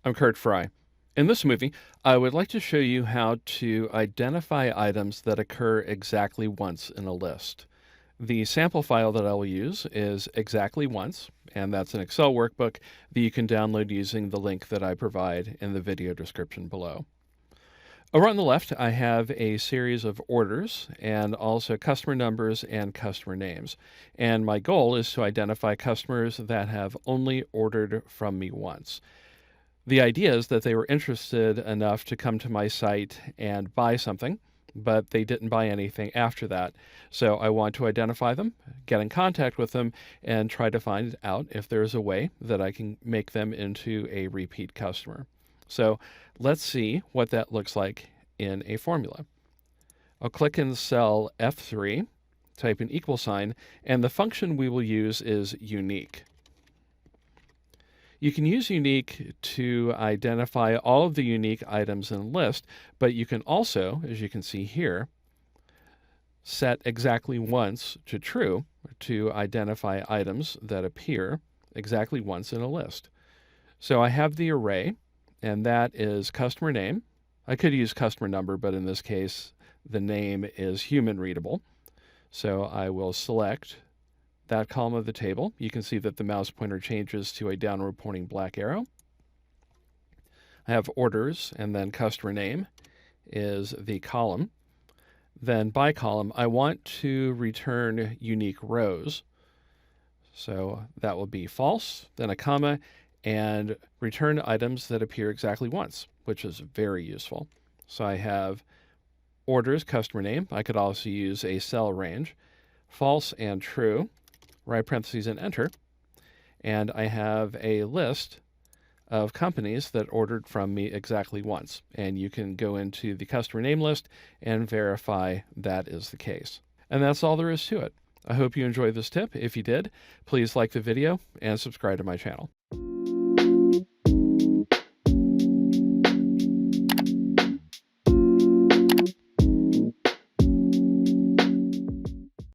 I'm Curt Frye. In this movie, I would like to show you how to identify items that occur exactly once in a list. The sample file that I will use is exactly once, and that's an Excel workbook that you can download using the link that I provide in the video description below. Over on the left, I have a series of orders and also customer numbers and customer names. And my goal is to identify customers that have only ordered from me once. The idea is that they were interested enough to come to my site and buy something, but they didn't buy anything after that. So I want to identify them, get in contact with them, and try to find out if there's a way that I can make them into a repeat customer. So let's see what that looks like in a formula. I'll click in cell F3, type an equal sign, and the function we will use is unique. You can use unique to identify all of the unique items in a list, but you can also, as you can see here, set exactly once to true to identify items that appear exactly once in a list. So I have the array, and that is customer name. I could use customer number, but in this case, the name is human readable. So I will select that column of the table. You can see that the mouse pointer changes to a downward pointing black arrow. I have orders, and then customer name is the column. Then by column, I want to return unique rows. So that will be false, then a comma, and return items that appear exactly once, which is very useful. So I have orders, customer name. I could also use a cell range, false and true, right parentheses and enter, and I have a list of companies that ordered from me exactly once. And you can go into the customer name list and verify that is the case. And that's all there is to it. I hope you enjoyed this tip. If you did, please like the video and subscribe to my channel.